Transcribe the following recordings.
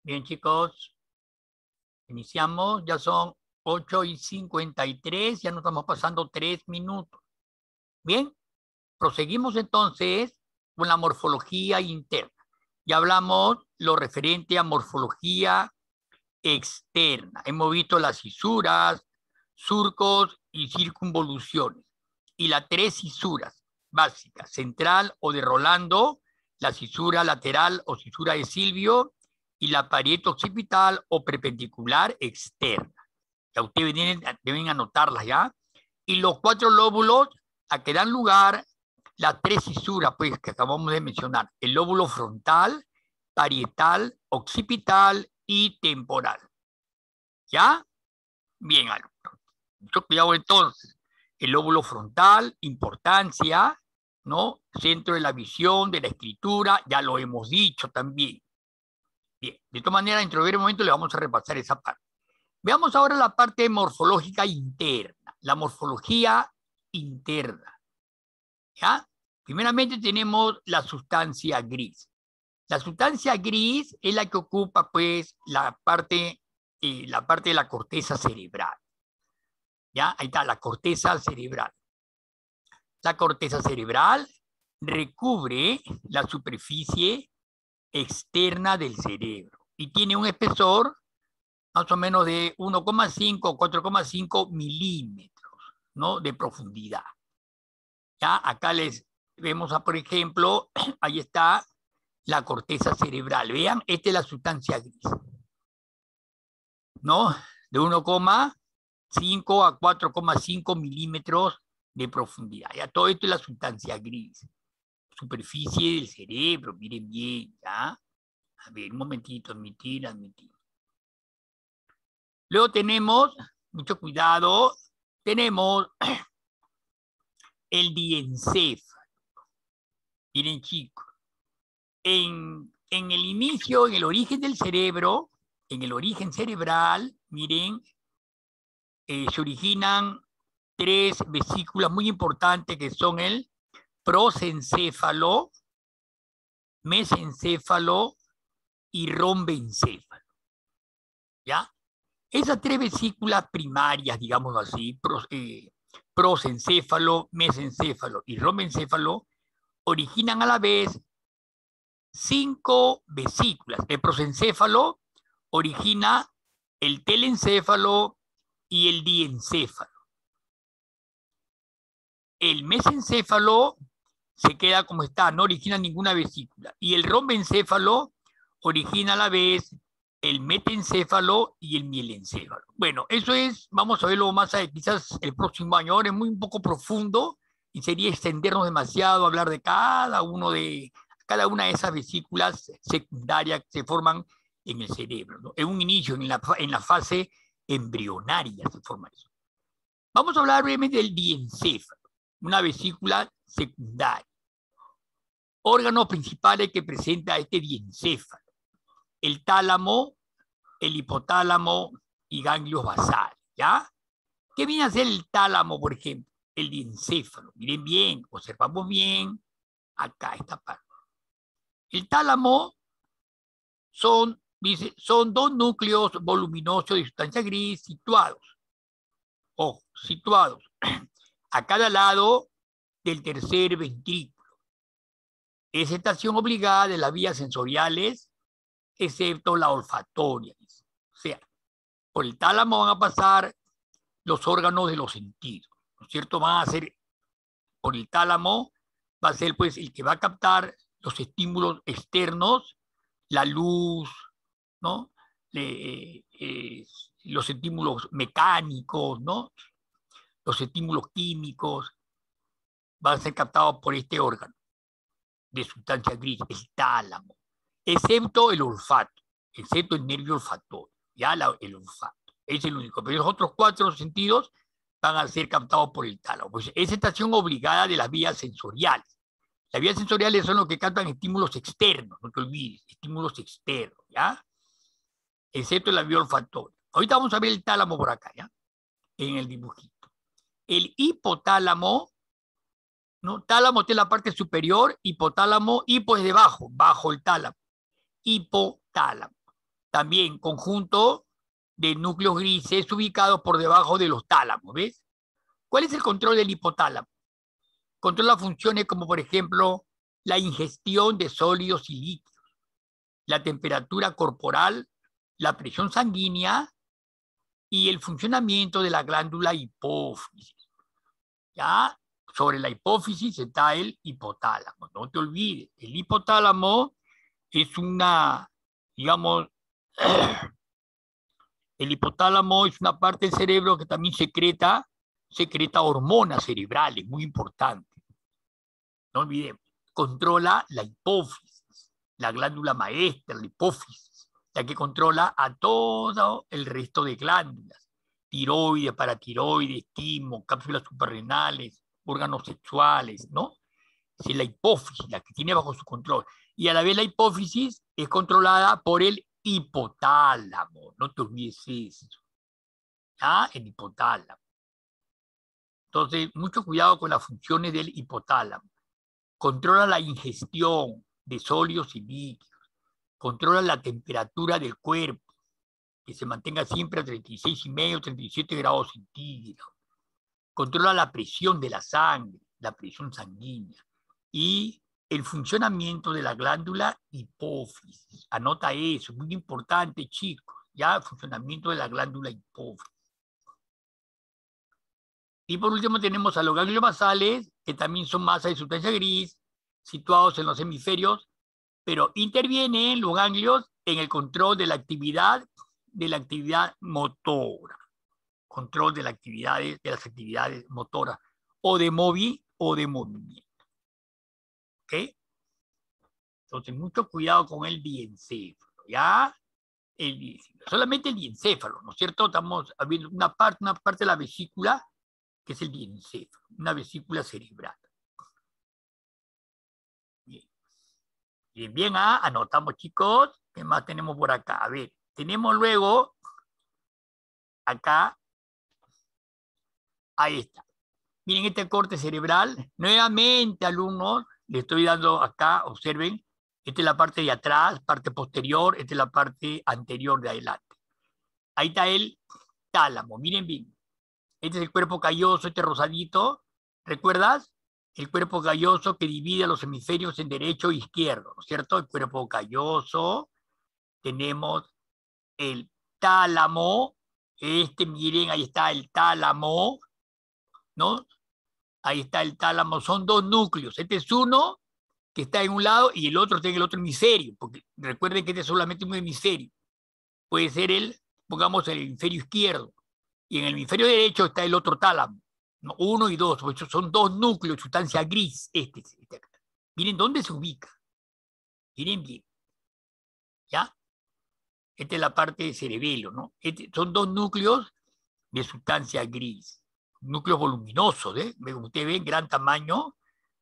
Bien, chicos, iniciamos. Ya son 8:53, ya nos estamos pasando 3 minutos. Bien, proseguimos entonces con la morfología interna. Ya hablamos lo referente a morfología externa. Hemos visto las fisuras, surcos y circunvoluciones. Y las 3 fisuras básicas, central o de Rolando, la fisura lateral o fisura de Silvio, y la pared occipital o perpendicular externa. Ya ustedes deben anotarlas ya. Y los 4 lóbulos a que dan lugar las 3 fisuras pues, que acabamos de mencionar. El lóbulo frontal, parietal, occipital y temporal. ¿Ya? Bien, alumno. Mucho cuidado entonces. El lóbulo frontal, importancia, ¿no? Centro de la visión, de la escritura, ya lo hemos dicho también. Bien, de todas maneras, dentro de breve momento le vamos a repasar esa parte. Veamos ahora la parte morfológica interna, la morfología interna. ¿Ya? Primeramente tenemos la sustancia gris. La sustancia gris es la que ocupa, pues, la parte de la corteza cerebral. ¿Ya? Ahí está, la corteza cerebral. La corteza cerebral recubre la superficie externa del cerebro y tiene un espesor más o menos de 1,5 o 4,5 milímetros, ¿no? De profundidad. Ya acá les vemos, por ejemplo, ahí está la corteza cerebral. Vean, esta es la sustancia gris, ¿no? De 1,5 a 4,5 milímetros de profundidad. Ya todo esto es la sustancia gris. Superficie del cerebro, miren bien, ¿ya? A ver, un momentito, admitir. Luego tenemos, mucho cuidado, tenemos el diencéfalo. Miren, chicos, en el inicio, en el origen del cerebro, en el origen cerebral, miren, se originan 3 vesículas muy importantes que son el prosencéfalo, mesencéfalo y rombencéfalo. ¿Ya? Esas 3 vesículas primarias, digámoslo así, prosencéfalo, mesencéfalo y rombencéfalo, originan a la vez 5 vesículas. El prosencéfalo origina el telencéfalo y el diencéfalo. El mesencéfalo se queda como está, no origina ninguna vesícula. Y el rombencéfalo origina a la vez el metencéfalo y el mielencéfalo. Bueno, eso es, vamos a verlo más quizás el próximo año. Ahora es muy un poco profundo y sería extendernos demasiado, hablar de cada una de esas vesículas secundarias que se forman en el cerebro, ¿no? En un inicio, en la fase embrionaria se forma eso. Vamos a hablar brevemente del diencéfalo, una vesícula secundaria. Órganos principales que presenta este diencéfalo: el tálamo, el hipotálamo y ganglios basales, ¿ya? ¿Qué viene a ser el tálamo, por ejemplo? El diencéfalo. Miren bien, observamos bien acá esta parte. El tálamo son 2 núcleos voluminosos de sustancia gris situados, ojo, situados a cada lado del tercer ventrículo. Es estación obligada de las vías sensoriales, excepto la olfatoria. O sea, por el tálamo van a pasar los órganos de los sentidos, ¿no es cierto? Van a ser, por el tálamo, va a ser pues el que va a captar los estímulos externos, la luz, ¿no? Los estímulos mecánicos, ¿no? Los estímulos químicos van a ser captados por este órgano de sustancia gris, el tálamo, excepto el olfato, excepto el nervio olfatorio, ya el olfato. Es el único, pero los otros 4 sentidos van a ser captados por el tálamo. Pues es estación obligada de las vías sensoriales. Las vías sensoriales son los que captan estímulos externos, no te olvides, estímulos externos, ¿ya? Excepto la vía olfatoria. Ahorita vamos a ver el tálamo por acá, ¿ya? En el dibujito. El hipotálamo, ¿no? Tálamo es la parte superior, hipotálamo, hipo es debajo, bajo el tálamo. Hipotálamo. También conjunto de núcleos grises ubicados por debajo de los tálamos, ¿ves? ¿Cuál es el control del hipotálamo? Controla funciones como, por ejemplo, la ingestión de sólidos y líquidos, la temperatura corporal, la presión sanguínea y el funcionamiento de la glándula hipófisis. ¿Ya? Sobre la hipófisis está el hipotálamo. No te olvides, el hipotálamo es una, digamos, el hipotálamo es una parte del cerebro que también secreta hormonas cerebrales, muy importante. No olvidemos, controla la hipófisis, la glándula maestra, la hipófisis, la que controla a todo el resto de glándulas, tiroides, paratiroides, timo, cápsulas suprarrenales, órganos sexuales, ¿no? Es la hipófisis, la que tiene bajo su control. Y a la vez la hipófisis es controlada por el hipotálamo, no te olvides eso. ¿Ya? El hipotálamo. Entonces, mucho cuidado con las funciones del hipotálamo. Controla la ingestión de sólidos y líquidos, controla la temperatura del cuerpo, que se mantenga siempre a 36,5, 37 grados centígrados, controla la presión de la sangre, la presión sanguínea, y el funcionamiento de la glándula hipófisis. Anota eso, muy importante, chicos, ya el funcionamiento de la glándula hipófisis. Y por último tenemos a los ganglios basales, que también son masas de sustancia gris, situados en los hemisferios, pero intervienen los ganglios en el control de la actividad motora, control de las actividades motoras, o de movimiento. ¿Ok? Entonces, mucho cuidado con el diencéfalo, ¿ya? El diencéfalo. Solamente el diencéfalo, ¿no es cierto? Estamos viendo una parte de la vesícula, que es el diencéfalo, una vesícula cerebral. Bien, bien, bien, anotamos, chicos. ¿Qué más tenemos por acá? A ver, tenemos luego, acá, ahí está. Miren este corte cerebral. Nuevamente, alumnos, le estoy dando acá, observen, esta es la parte de atrás, parte posterior, esta es la parte anterior de adelante. Ahí está el tálamo, miren bien. Este es el cuerpo calloso, este rosadito. ¿Recuerdas? El cuerpo calloso que divide a los hemisferios en derecho e izquierdo, ¿no es cierto? El cuerpo calloso. Tenemos el tálamo. Miren, ahí está el tálamo, ¿no? Ahí está el tálamo. Son dos núcleos. Este es uno que está en un lado y el otro está en el otro hemisferio, porque recuerden que este es solamente un hemisferio. Puede ser pongamos el hemisferio izquierdo, y en el hemisferio derecho está el otro tálamo, ¿no? Uno y dos, son dos núcleos, sustancia gris, este acá. Miren dónde se ubica, miren bien, ¿ya? Esta es la parte de cerebelo, ¿no? Son dos núcleos de sustancia gris, núcleos voluminosos, ¿eh? Ustedes ven, gran tamaño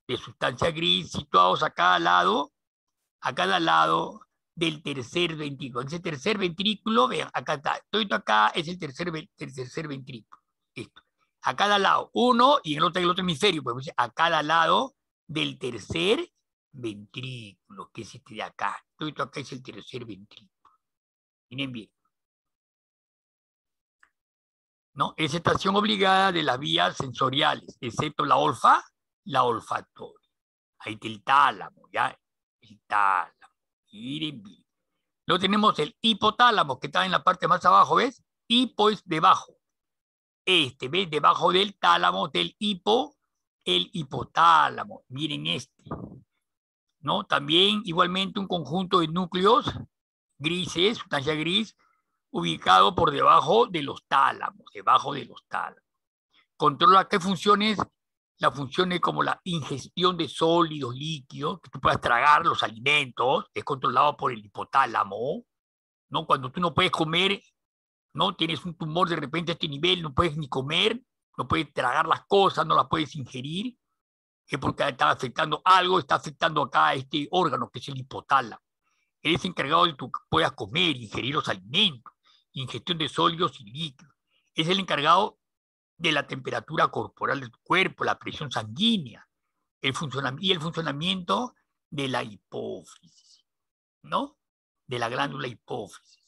de sustancia gris, situados a cada lado del tercer ventrículo. Ese tercer ventrículo, vean, acá está, todo acá es el tercer ventrículo. Esto. A cada lado, uno y en el otro hemisferio, pues, a cada lado del tercer ventrículo, que es este de acá. Todo esto acá es el tercer ventrículo. Miren bien. ¿No? Es estación obligada de las vías sensoriales, excepto la olfatoria. Ahí está el tálamo, ¿ya? El tálamo. Miren bien. Luego tenemos el hipotálamo, que está en la parte más abajo, ¿ves? Hipo es debajo. ¿Ves? Debajo del tálamo, del hipo, el hipotálamo. Miren este. ¿No? También, igualmente, un conjunto de núcleos grises, sustancia gris, ubicado por debajo de los tálamos, Controla qué funciones, las funciones como la ingestión de sólidos, líquidos, que tú puedas tragar los alimentos, es controlado por el hipotálamo, ¿no? Cuando tú no puedes comer, ¿no? Tienes un tumor de repente a este nivel, no puedes ni comer, no puedes tragar las cosas, no las puedes ingerir, es porque está afectando algo, está afectando acá a este órgano que es el hipotálamo. Él es encargado de que tú puedas comer, ingerir los alimentos, ingestión de sólidos y líquidos. Es el encargado de la temperatura corporal de tu cuerpo, la presión sanguínea, y el funcionamiento de la hipófisis, ¿no? De la glándula hipófisis.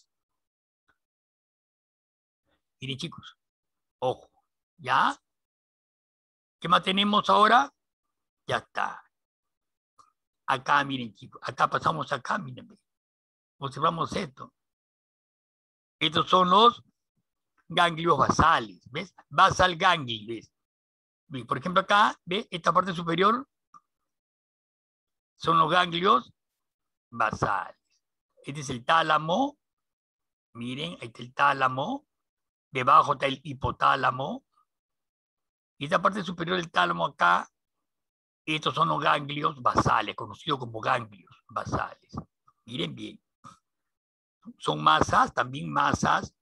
Miren, chicos, ojo, ¿ya? ¿Qué más tenemos ahora? Ya está. Acá, miren, chicos, acá pasamos acá, miren. Observamos esto. Estos son los ganglios basales, ¿ves? Basal ganglia, ¿ves? Por ejemplo, acá, ¿ves? Esta parte superior son los ganglios basales. Este es el tálamo. Miren, ahí está el tálamo. Debajo está el hipotálamo. Y esta parte superior del tálamo acá, estos son los ganglios basales, conocidos como ganglios basales. Miren bien. Son masas, también masas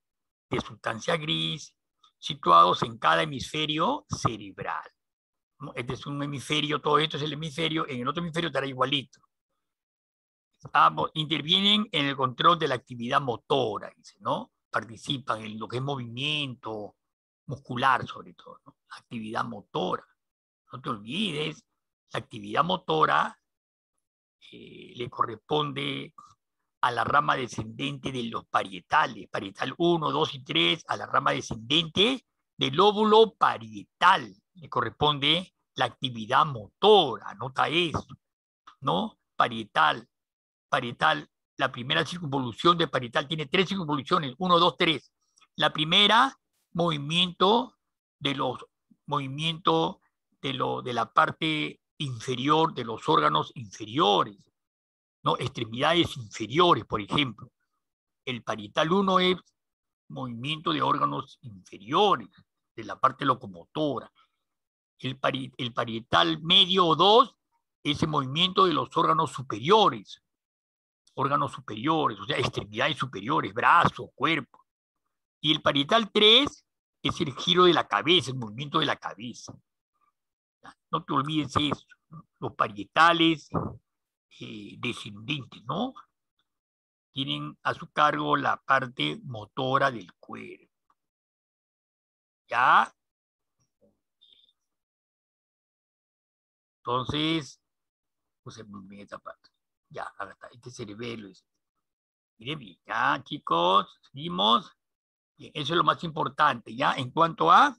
de sustancia gris, situados en cada hemisferio cerebral. ¿No? Este es un hemisferio, todo esto es el hemisferio, en el otro hemisferio estará igualito. Ambos intervienen en el control de la actividad motora, dice, ¿no? Participan en lo que es movimiento muscular, sobre todo, ¿no? Actividad motora. No te olvides, la actividad motora le corresponde a la rama descendente de los parietales, parietal 1, 2 y 3, a la rama descendente del lóbulo parietal. Le corresponde la actividad motora, anota eso, ¿no? Parietal, la primera circunvolución de parietal tiene 3 circunvoluciones, 1, 2, 3. La primera, movimiento de la parte inferior de los órganos inferiores, ¿no? Extremidades inferiores, por ejemplo. El parietal 1 es movimiento de órganos inferiores, de la parte locomotora. El parietal medio o 2 es el movimiento de los órganos superiores, o sea, extremidades superiores, brazos, cuerpo. Y el parietal 3 es el giro de la cabeza, el movimiento de la cabeza. No te olvides eso, ¿no? Los parietales descendentes, ¿no? Tienen a su cargo la parte motora del cuerpo. ¿Ya? Entonces, pues en esta parte. Ya, acá está, este cerebelo. Miren bien, ya, chicos, seguimos. Bien, eso es lo más importante, ¿ya? En cuanto a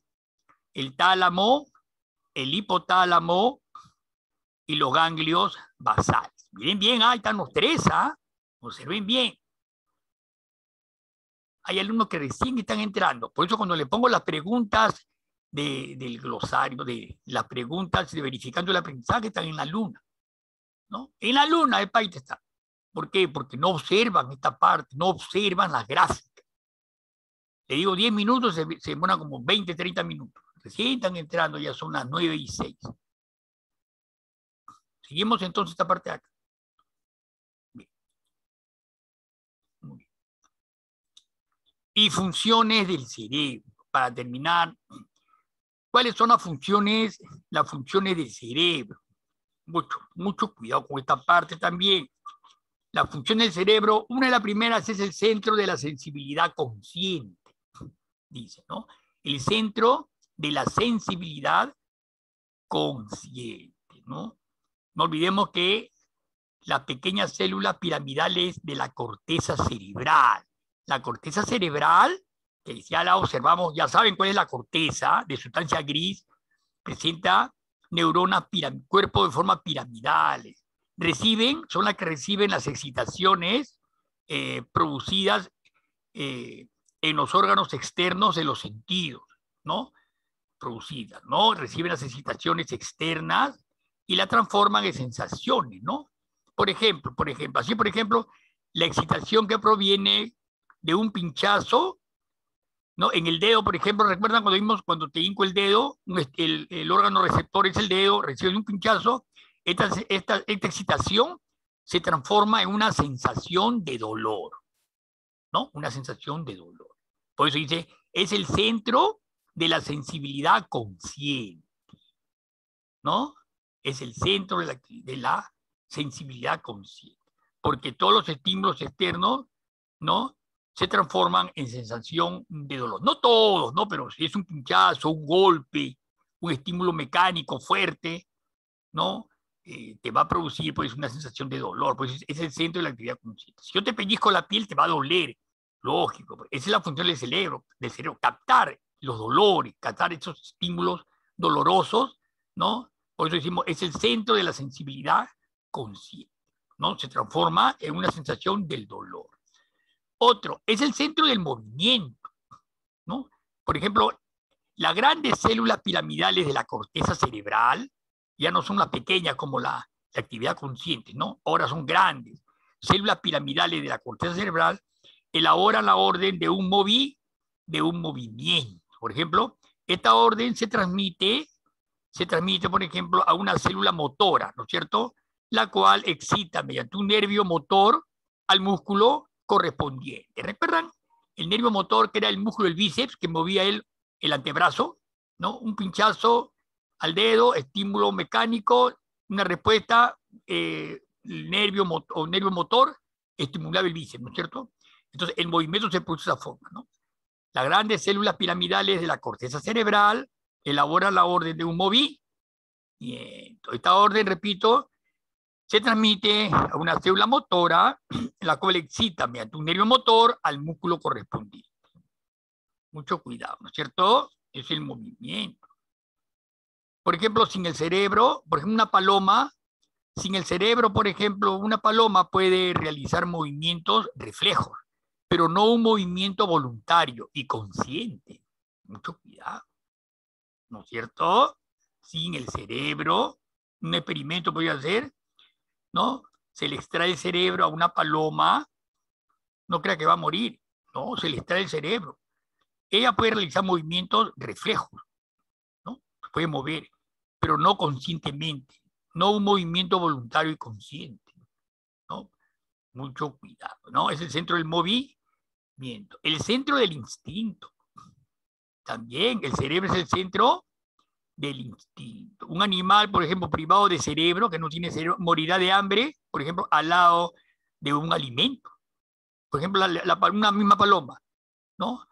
el tálamo, el hipotálamo y los ganglios basales. Miren bien, ahí están los tres, ¿ah? Observen bien. Hay alumnos que recién están entrando. Por eso cuando le pongo las preguntas del glosario, de las preguntas de verificando el aprendizaje, están en la luna, ¿no? En la luna el país está. ¿Por qué? Porque no observan esta parte, no observan las gráficas. Le digo 10 minutos, se demoran como 20, 30 minutos. Recién están entrando, ya son las 9:06. Seguimos entonces esta parte de acá. Bien. Muy bien. Y funciones del cerebro. Para terminar, ¿cuáles son las funciones del cerebro? Mucho cuidado con esta parte también. La función del cerebro, una de las primeras es el centro de la sensibilidad consciente, dice, ¿no? El centro de la sensibilidad consciente, ¿no? No olvidemos que las pequeñas células piramidales de la corteza cerebral. La corteza cerebral, que ya la observamos, ya saben cuál es la corteza, de sustancia gris, presenta neuronas, cuerpos de forma piramidales. Son las que reciben las excitaciones producidas en los órganos externos de los sentidos, ¿no? Producidas, ¿no? Reciben las excitaciones externas y la transforman en sensaciones, ¿no? Por ejemplo, la excitación que proviene de un pinchazo, ¿no? En el dedo, por ejemplo, ¿recuerdan cuando te hinco el dedo? El órgano receptor es el dedo, recibe un pinchazo, esta excitación se transforma en una sensación de dolor, ¿no? Una sensación de dolor. Por eso dice, es el centro de la sensibilidad consciente, ¿no? Es el centro de la sensibilidad consciente. Porque todos los estímulos externos, ¿no? Se transforman en sensación de dolor. No todos, ¿no? Pero si es un pinchazo, un golpe, un estímulo mecánico fuerte, ¿no? Te va a producir pues una sensación de dolor, pues es el centro de la actividad consciente. Si yo te pellizco la piel, te va a doler, Lógico, esa es la función del cerebro, captar los dolores, captar esos estímulos dolorosos, ¿no? Por eso decimos, es el centro de la sensibilidad consciente, ¿no? Se transforma en una sensación del dolor. Otro, es el centro del movimiento, ¿no? Por ejemplo, las grandes células piramidales de la corteza cerebral ya no son las pequeñas como la actividad consciente, ¿no? Ahora son grandes. Células piramidales de la corteza cerebral elaboran la orden de un movimiento. Por ejemplo, esta orden se transmite, por ejemplo, a una célula motora, ¿no es cierto? La cual excita mediante un nervio motor al músculo correspondiente. ¿Recuerdan? El nervio motor, que era el músculo del bíceps, que movía el antebrazo, ¿no? Un pinchazo al dedo, estímulo mecánico, una respuesta, el nervio motor estimulaba el bíceps, ¿no es cierto? Entonces, el movimiento se produce de esa forma, ¿no? Las grandes células piramidales de la corteza cerebral elaboran la orden de un movimiento. Esta orden, repito, se transmite a una célula motora, la cual excita mediante un nervio motor al músculo correspondiente. Mucho cuidado, ¿no es cierto? Es el movimiento. Por ejemplo, sin el cerebro, por ejemplo, una paloma, sin el cerebro, por ejemplo, una paloma puede realizar movimientos reflejos, pero no un movimiento voluntario y consciente. Mucho cuidado, ¿no es cierto? Sin el cerebro, un experimento podría hacer, ¿no? Se le extrae el cerebro a una paloma, no crea que va a morir, no, se le extrae el cerebro. Ella puede realizar movimientos reflejos, ¿no? Puede mover, pero no conscientemente, no un movimiento voluntario y consciente, ¿no? Mucho cuidado, ¿no? Es el centro del movimiento. El centro del instinto. También el cerebro es el centro del instinto. Un animal, por ejemplo, privado de cerebro, que no tiene cerebro, morirá de hambre, por ejemplo, al lado de un alimento. Por ejemplo, una misma paloma, ¿no?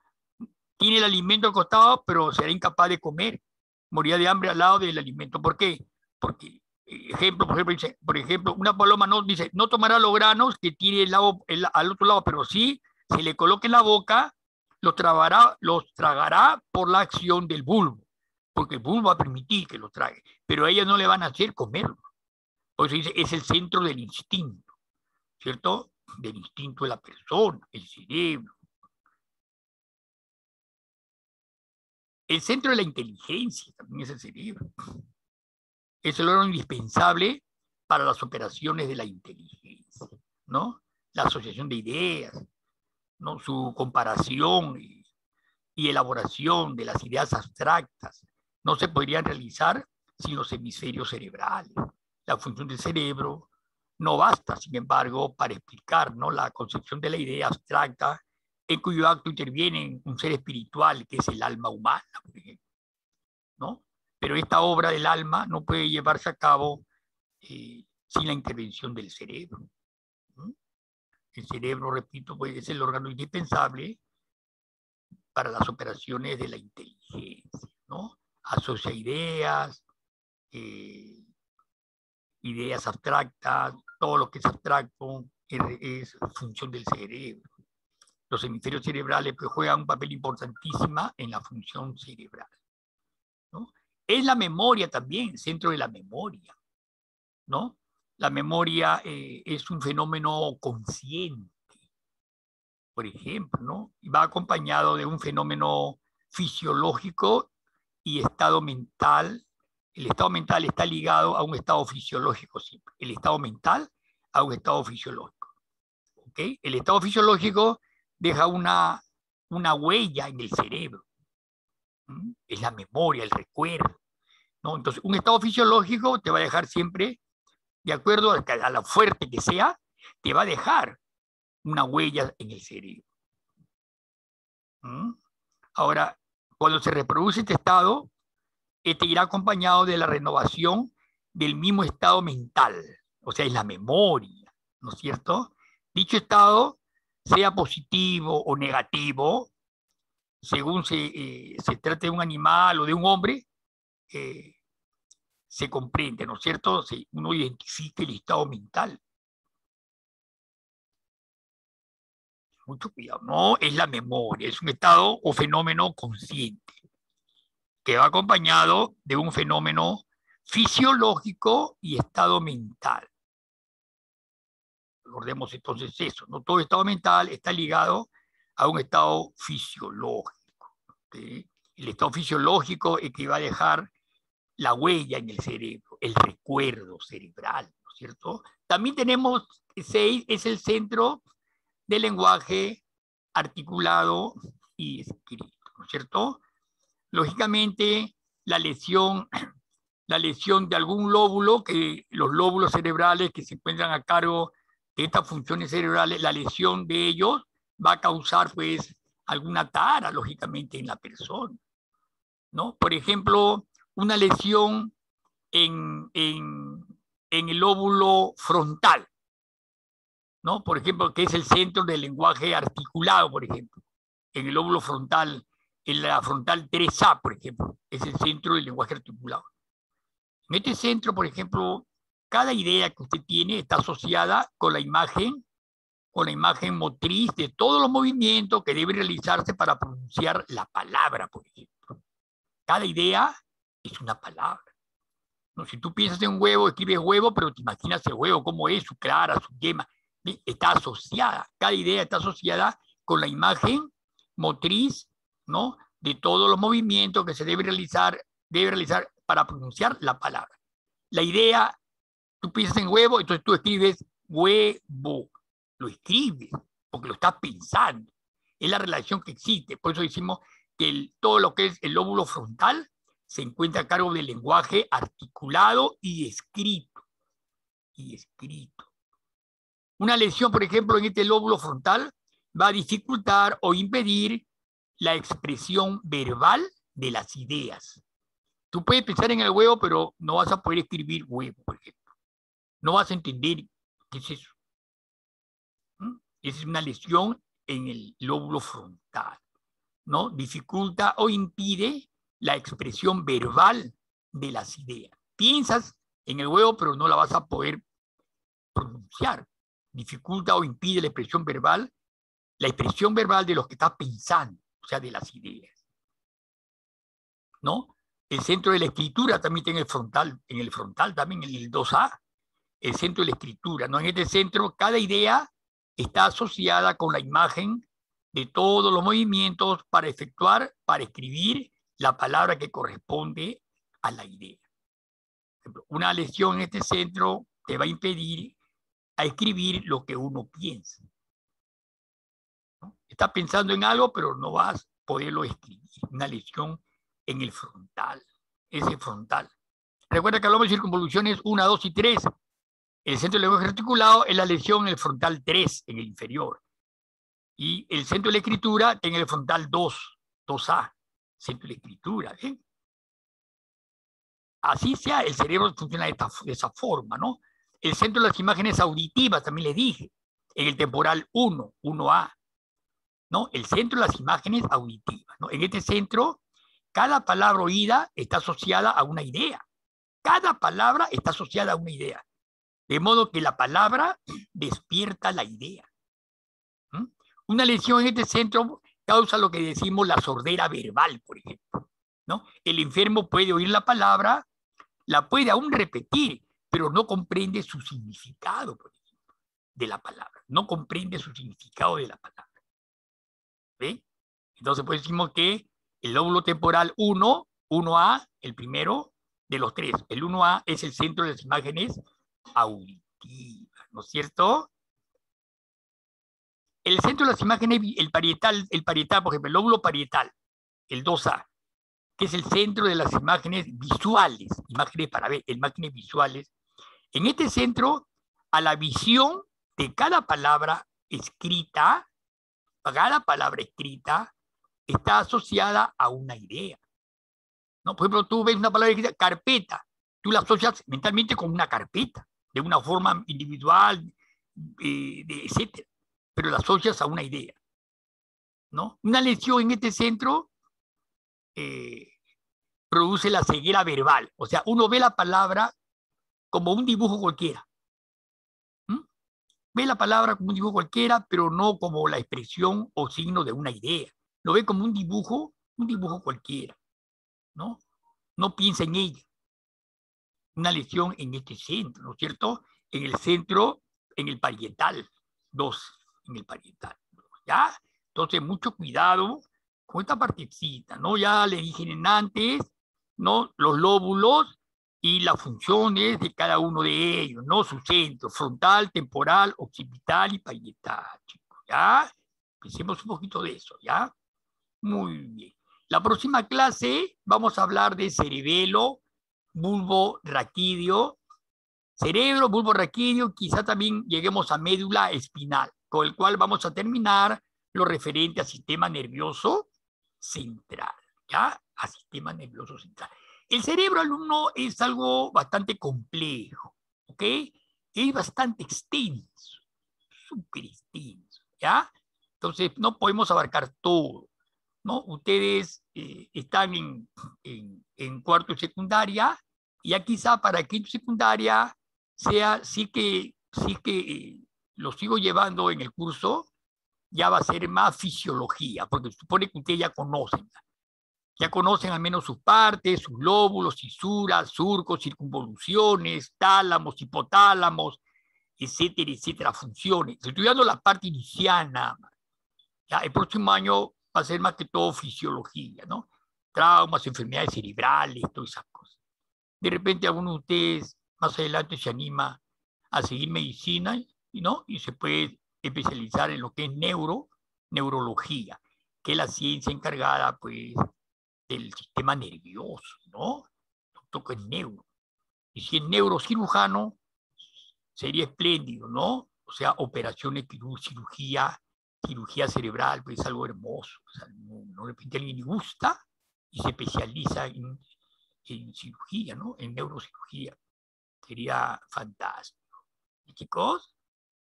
Tiene el alimento al costado, pero será incapaz de comer. Morirá de hambre al lado del alimento. ¿Por qué? Porque, por ejemplo, una paloma no, dice, no tomará los granos que tiene al otro lado, pero sí se le coloque en la boca, los tragará por la acción del bulbo, porque el bulbo va a permitir que lo trague, pero a ella no le van a hacer comerlo. Por eso dice, es el centro del instinto, ¿cierto? Del instinto de la persona, el cerebro. El centro de la inteligencia también es el cerebro. Es el órgano indispensable para las operaciones de la inteligencia, ¿no? La asociación de ideas, ¿no? Su comparación y elaboración de las ideas abstractas no se podrían realizar sin los hemisferios cerebrales. La función del cerebro no basta, sin embargo, para explicar, ¿no?, la concepción de la idea abstracta en cuyo acto interviene un ser espiritual que es el alma humana, por ejemplo, ¿no? Pero esta obra del alma no puede llevarse a cabo sin la intervención del cerebro, ¿no? El cerebro, repito, pues, es el órgano indispensable para las operaciones de la inteligencia, ¿no? Asocia ideas, ideas abstractas, todo lo que es abstracto es función del cerebro. Los hemisferios cerebrales pues, juegan un papel importantísimo en la función cerebral, ¿no? Es la memoria también, centro de la memoria, ¿no? La memoria es un fenómeno consciente, por ejemplo, ¿no? Y va acompañado de un fenómeno fisiológico y estado mental. El estado mental está ligado a un estado fisiológico siempre. El estado mental a un estado fisiológico. ¿Okay? El estado fisiológico deja una huella en el cerebro. Es la memoria, el recuerdo, ¿no? Entonces, un estado fisiológico te va a dejar siempre, de acuerdo a lo fuerte que sea, te va a dejar una huella en el cerebro. Ahora, cuando se reproduce este estado, este irá acompañado de la renovación del mismo estado mental, o sea, es la memoria, ¿no es cierto? Dicho estado, sea positivo o negativo, según se trate de un animal o de un hombre, se comprende, ¿no es cierto? Uno identifica el estado mental. mucho cuidado, no es la memoria, es un estado o fenómeno consciente que va acompañado de un fenómeno fisiológico y estado mental. Recordemos entonces eso, no todo estado mental está ligado a un estado fisiológico. ¿Sí? El estado fisiológico es que va a dejar la huella en el cerebro, el recuerdo cerebral, ¿no es cierto? También tenemos 6, es el centro del lenguaje articulado y escrito, ¿no es cierto? Lógicamente, la lesión de algún lóbulo, que los lóbulos cerebrales que se encuentran a cargo de estas funciones cerebrales, la lesión de ellos va a causar pues alguna tara, lógicamente, en la persona, ¿no? Por ejemplo, una lesión en el lóbulo frontal, ¿no? Por ejemplo, que es el centro del lenguaje articulado, por ejemplo, en el lóbulo frontal, en la frontal 3A, por ejemplo, es el centro del lenguaje articulado. En este centro, por ejemplo, cada idea que usted tiene está asociada con la imagen motriz de todos los movimientos que deben realizarse para pronunciar la palabra, por ejemplo. Cada idea es una palabra. ¿No? Si tú piensas en un huevo, escribes huevo, pero te imaginas el huevo, cómo es, su clara, su yema. Está asociada, cada idea está asociada con la imagen motriz, ¿no? De todos los movimientos que se debe realizar para pronunciar la palabra. La idea, tú piensas en huevo, entonces tú escribes huevo. Lo escribes, porque lo estás pensando. Es la relación que existe. Por eso decimos que todo lo que es el lóbulo frontal se encuentra a cargo del lenguaje articulado y escrito. Una lesión, por ejemplo, en este lóbulo frontal va a dificultar o impedir la expresión verbal de las ideas. Tú puedes pensar en el huevo, pero no vas a poder escribir huevo, por ejemplo. No vas a entender qué es eso. Esa es una lesión en el lóbulo frontal, ¿no? Dificulta o impide la expresión verbal de las ideas. Piensas en el huevo, pero no la vas a poder pronunciar. Dificulta o impide la expresión verbal de lo que estás pensando, o sea, de las ideas, ¿no? El centro de la escritura también está en el frontal también, en el 2A, el centro de la escritura, ¿no? En este centro, cada idea está asociada con la imagen de todos los movimientos para escribir la palabra que corresponde a la idea. Una lesión en este centro te va a impedir a escribir lo que uno piensa, ¿no? Estás pensando en algo, pero no vas a poderlo escribir. Una lesión en el frontal, ese frontal. Recuerda que hablamos de circunvoluciones 1, 2 y 3. El centro del lenguaje articulado es la lesión en el frontal 3, en el inferior. Y el centro de la escritura en el frontal 2, 2A, centro de la escritura. Así sea, el cerebro funciona de esa forma, ¿no? El centro de las imágenes auditivas, también les dije, en el temporal 1, 1A, ¿no? El centro de las imágenes auditivas, ¿no? En este centro, cada palabra oída está asociada a una idea. Cada palabra está asociada a una idea. De modo que la palabra despierta la idea. Una lesión en este centro causa lo que decimos la sordera verbal, por ejemplo, ¿no? El enfermo puede oír la palabra, la puede aún repetir, pero no comprende su significado, por ejemplo, de la palabra. No comprende su significado de la palabra. ¿Ve? Entonces, pues decimos que el lóbulo temporal 1, 1A, el primero de los tres, el 1A es el centro de las imágenes auditivas, ¿no es cierto? El centro de las imágenes, el parietal, por ejemplo, el lóbulo parietal, el 2A, que es el centro de las imágenes visuales, imágenes para ver, imágenes visuales. En este centro, a la visión de cada palabra escrita está asociada a una idea, ¿no? Por ejemplo, tú ves una palabra escrita, carpeta, tú la asocias mentalmente con una carpeta, de una forma individual, etcétera, pero la asocias a una idea, ¿no? Una lesión en este centro produce la ceguera verbal, o sea, uno ve la palabra como un dibujo cualquiera. Ve la palabra como un dibujo cualquiera, pero no como la expresión o signo de una idea. Lo ve como un dibujo cualquiera, ¿no? No piensa en ella. Una lesión en este centro, ¿no es cierto? En el centro, en el parietal, 2, en el parietal, ¿ya? Entonces, mucho cuidado con esta partecita, ¿no? Ya le dije antes, ¿no? Los lóbulos y las funciones de cada uno de ellos, ¿no? Su centro, frontal, temporal, occipital y parietal, chicos, ¿ya? Pensemos un poquito de eso, ¿ya? Muy bien. La próxima clase vamos a hablar de cerebelo, bulbo raquídeo, cerebro, bulbo raquídeo, quizá también lleguemos a médula espinal, con el cual vamos a terminar lo referente al sistema nervioso central, ¿ya? A sistema nervioso central. El cerebro, alumno, es algo bastante complejo, ¿ok? Es bastante extenso, súper extenso, ¿ya? Entonces, no podemos abarcar todo, ¿no? Ustedes están en cuarto de secundaria, y ya quizá para quinto de secundaria sí que lo sigo llevando en el curso, ya va a ser más fisiología, porque se supone que ustedes ya conocen al menos sus partes, sus lóbulos, fisuras, surcos, circunvoluciones, tálamos, hipotálamos, etcétera, funciones. Estoy estudiando la parte inicial nada más. Ya, el próximo año va a ser más que todo fisiología, ¿no? Traumas, enfermedades cerebrales, todas esas cosas. De repente alguno de ustedes más adelante se anima a seguir medicina, ¿no? Y se puede especializar en lo que es neurología, que es la ciencia encargada, pues, del sistema nervioso, ¿no? Toca el neuro. Y si es neurocirujano, sería espléndido, ¿no? O sea, operaciones, cirugía cerebral, pues es algo hermoso. O sea, no de repente a alguien le gusta y se especializa en cirugía, ¿no? En neurocirugía. Sería fantástico. ¿Y chicos?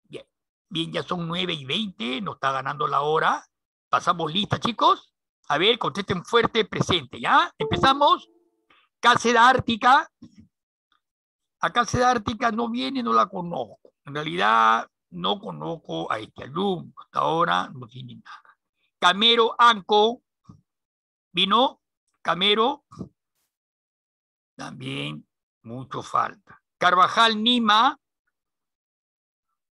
Bien. Bien, ya son 9:20, nos está ganando la hora. Pasamos lista, chicos. A ver, contesten fuerte, presente, ¿ya? Empezamos. Cálceda ártica. A Cálceda ártica no viene, no la conozco. En realidad, no conozco a este alumno. Hasta ahora no tiene nada. Camero Anco. ¿Vino? Camero. También mucho falta. Carvajal Nima.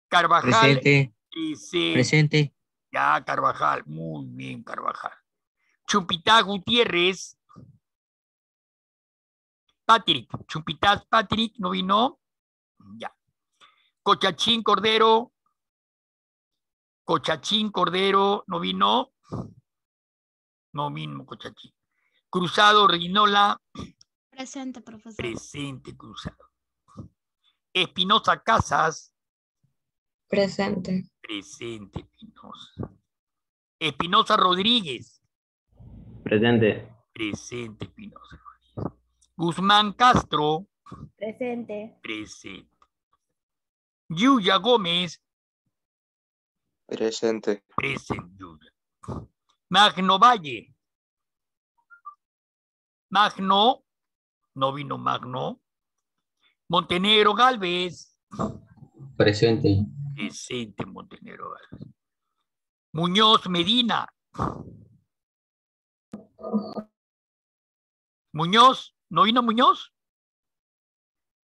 Carvajal. Presente, Presente. presente, Ya, Carvajal. Muy bien, Carvajal. Chumpitá Gutiérrez. Patrick. Chumpitá Patrick, ¿no vino? Ya. Cochachín Cordero. Cochachín Cordero, ¿no vino? No mismo, Cochachín. Cruzado Reinola. Presente, profesor. Presente, Cruzado. Espinosa Casas. Presente. Presente, Espinosa. Espinosa Rodríguez. Presente. Presente, Espinosa Rodríguez. Guzmán Castro. Presente. Presente. Yuya Gómez. Presente. Presente, Yuya. Magno Valle. Magno. No vino Magno. Montenegro Galvez. presente, Presente, Montenegro Galvez. Muñoz Medina. Muñoz. ¿No vino Muñoz?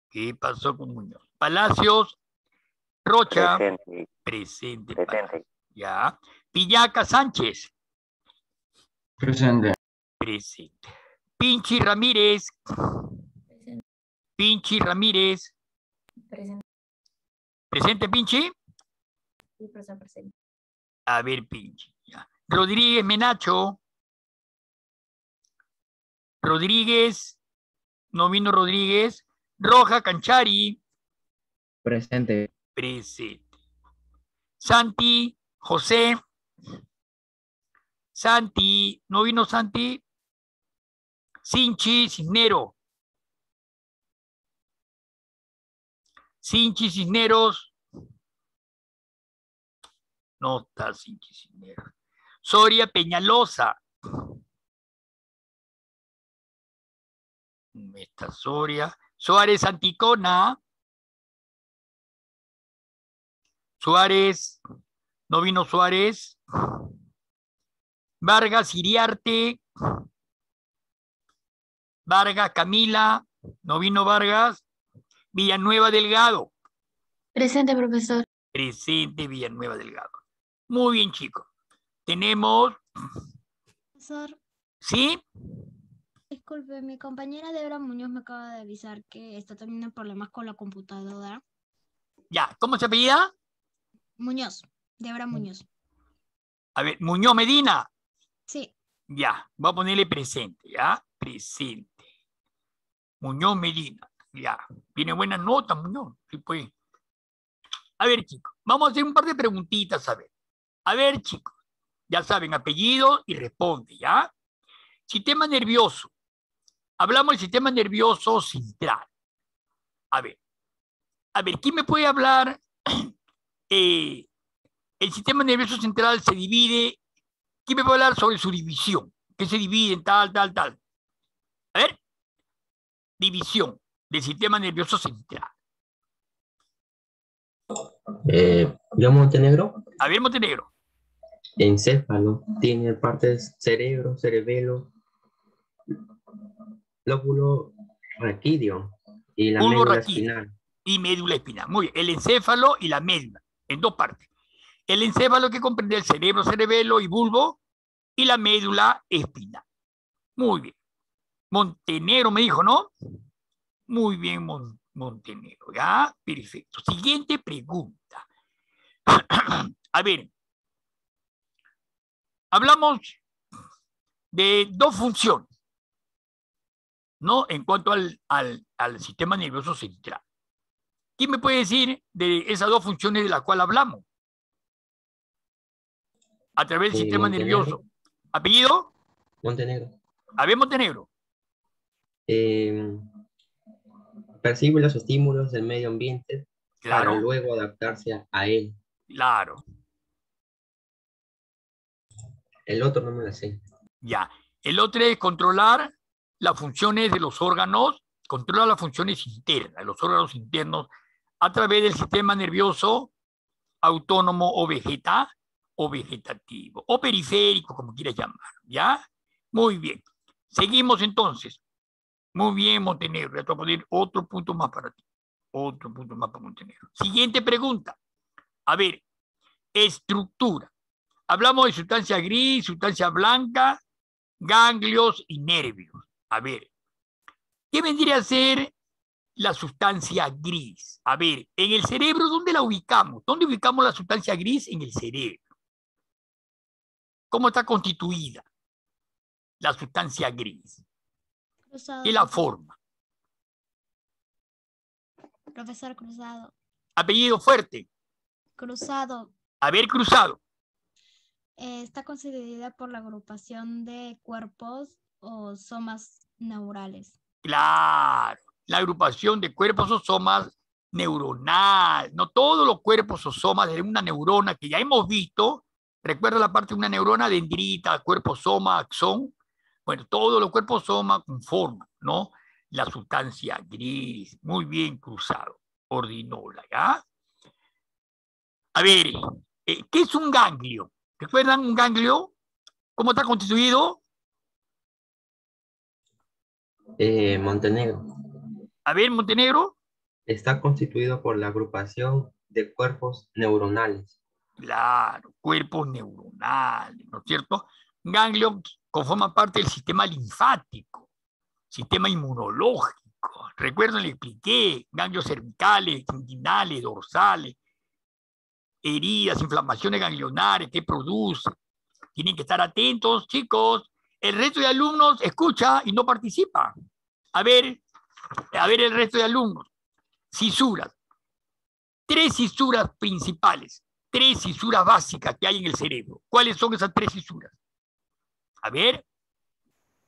¿Qué pasó con Muñoz? Palacios Rocha. Presente. Presente. Presente. Ya. Pillaca Sánchez. presente, Presente. Pinchi Ramírez. Presente. Pinchi Ramírez. Presente. ¿Presente, Pinchi? Sí, profesor, presente. A ver, Pinchi. Ya. Rodríguez Menacho. Rodríguez. No vino Rodríguez. Roja Canchari. presente, Presente. Santi José. Santi. ¿No vino Santi? Sinchi Cisnero. Sinchi Cisneros. No está Sinchi Cisneros. Soria Peñalosa. Está Soria. Suárez Anticona. Suárez, no vino Suárez. Vargas, Iriarte. Vargas, Camila, no vino Vargas. Villanueva, Delgado. Presente, profesor. Presente, Villanueva, Delgado. Muy bien, chicos. Tenemos, Profesor, ¿sí? disculpe, mi compañera Debra Muñoz me acaba de avisar que está teniendo problemas con la computadora. Ya, ¿cómo se apellida? Muñoz, Debra Muñoz. A ver, Muñoz Medina. Sí, Ya, voy a ponerle presente, ¿ya? Presente. Muñoz Medina, ya. Tiene buenas notas, Muñoz. Sí, pues. A ver, chicos, vamos a hacer un par de preguntitas, a ver. A ver, chicos, ya saben, apellido y responde, ¿ya? Sistema nervioso. Hablamos del sistema nervioso central. A ver, ¿quién me puede hablar? El sistema nervioso central se divide. ¿Quién me puede hablar sobre su división? ¿Qué se divide en tal, tal, tal? A ver, división del sistema nervioso central. Yo Montenegro, A ver, Montenegro. encéfalo, tiene partes cerebro, cerebelo, lóbulo raquídeo y la Bulbo médula raquídeo espinal. y médula espinal. Muy bien, el encéfalo y la médula, en dos partes. El encéfalo que comprende el cerebro, cerebelo y bulbo, y la médula espinal. Muy bien. Montenegro me dijo, ¿no? Muy bien, Montenegro. Ya, perfecto. Siguiente pregunta. A ver, hablamos de dos funciones, ¿no? En cuanto al sistema nervioso central. ¿Quién me puede decir de esas dos funciones de las cuales hablamos? A través del sistema Montenegro. nervioso. ¿Apellido? Montenegro. A ver, Montenegro. Percibe los estímulos del medio ambiente para Claro, luego adaptarse a él. claro. El otro no me lo sé. Ya. El otro es controlar las funciones de los órganos, controla las funciones internas, los órganos internos, a través del sistema nervioso autónomo o vegetativo, o periférico, como quieras llamar, ¿ya? Muy bien. Seguimos entonces. Muy bien, Montenegro. Ya te voy a poner otro punto más para ti. Otro punto más para Montenegro. Siguiente pregunta. A ver, estructura. Hablamos de sustancia gris, sustancia blanca, ganglios y nervios. A ver, ¿qué vendría a ser la sustancia gris? A ver, en el cerebro, ¿dónde la ubicamos? ¿Dónde ubicamos la sustancia gris en el cerebro? ¿Cómo está constituida la sustancia gris? cruzado. ¿Qué la forma? Profesor, cruzado. Apellido fuerte. Cruzado. Haber cruzado. Está constituida por la agrupación de cuerpos o somas neurales. Claro, la agrupación de cuerpos o somas neuronal. No todos los cuerpos o somas de una neurona que ya hemos visto. Recuerda la parte de una neurona, dendrita, cuerpo soma, axón. Bueno, todos los cuerpos soma conforman, ¿no? La sustancia gris. Muy bien cruzado. Ordinola, ¿ya? A ver, ¿qué es un ganglio? ¿Recuerdan un ganglio? ¿Cómo está constituido? Montenegro. A ver, Montenegro. Está constituido por la agrupación de cuerpos neuronales. Claro, cuerpos neuronales, ¿no es cierto? Ganglio conforma parte del sistema linfático, sistema inmunológico. Recuerden, le expliqué, ganglios cervicales, inguinales, dorsales, heridas, inflamaciones ganglionares, ¿qué produce? Tienen que estar atentos, chicos. El resto de alumnos escucha y no participa. A ver el resto de alumnos. Cisuras. 3 cisuras principales, 3 cisuras básicas que hay en el cerebro. ¿Cuáles son esas 3 cisuras? A ver.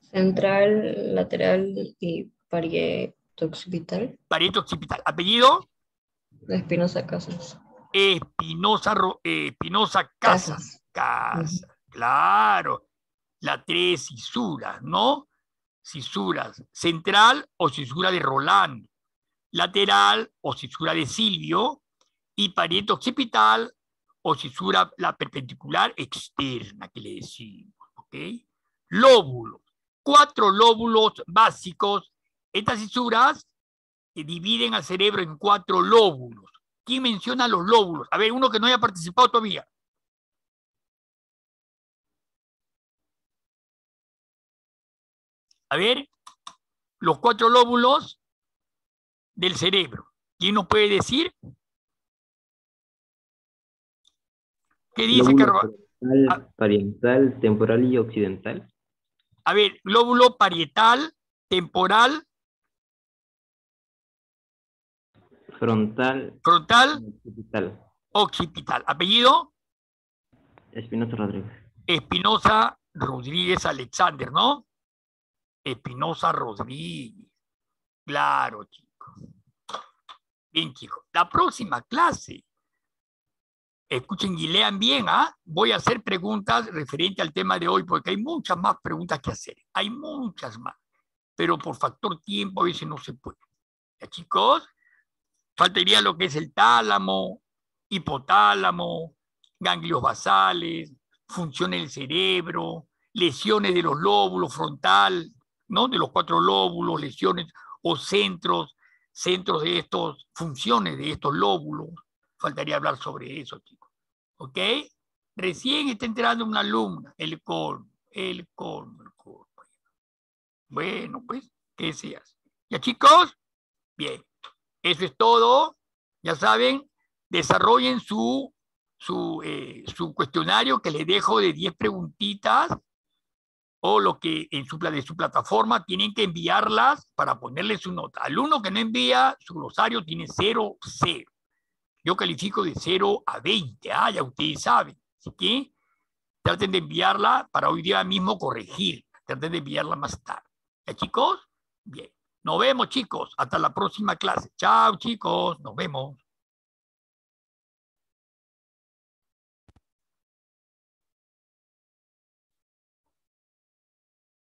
Central, lateral y parietoccipital. Parietoccipital. ¿Apellido? Espinosa Casas. Espinosa Casas. Casas. Claro. Las 3 cisuras, ¿no? Cisuras. Central o cisura de Roland. Lateral o cisura de Silvio. y pariete occipital o cisura la perpendicular externa que le decimos, ¿ok? Lóbulos, 4 lóbulos básicos. Estas cisuras dividen al cerebro en 4 lóbulos. ¿Quién menciona los lóbulos? A ver, uno que no haya participado todavía. A ver, los 4 lóbulos del cerebro. ¿Quién nos puede decir? ¿Qué dice Lóbulo Carvajal? frontal, parietal, temporal y occidental. A ver, lóbulo parietal, temporal, Frontal, frontal, occipital. occipital. ¿Apellido? Espinosa Rodríguez. Espinosa Rodríguez Alexander, ¿no? Espinosa Rodríguez. Claro, chicos. Bien, chicos. La próxima clase, escuchen y lean bien, ¿ah? Voy a hacer preguntas referentes al tema de hoy, porque hay muchas más preguntas que hacer. Hay muchas más. Pero por factor tiempo a veces no se puede. ¿Ya, chicos? Faltaría lo que es el tálamo, hipotálamo, ganglios basales, funciones del cerebro, lesiones de los lóbulos frontal, ¿no? De los 4 lóbulos, lesiones o centros de estas funciones de estos lóbulos. Faltaría hablar sobre eso, chicos. ¿Ok? Recién está entrando una alumna, el colmo. Bueno, pues, ¿qué seas? ¿Ya, chicos? Bien. Eso es todo. Ya saben, desarrollen su cuestionario que les dejo de 10 preguntitas o lo que de su plataforma tienen que enviarlas para ponerle su nota. Alumno que no envía su glosario tiene 0, 0. Yo califico de 0 a 20. Ya ustedes saben. Así que traten de enviarla para hoy día mismo corregir. Traten de enviarla más tarde. ¿Ya, chicos? Bien. Nos vemos, chicos. Hasta la próxima clase. Chao, chicos. Nos vemos.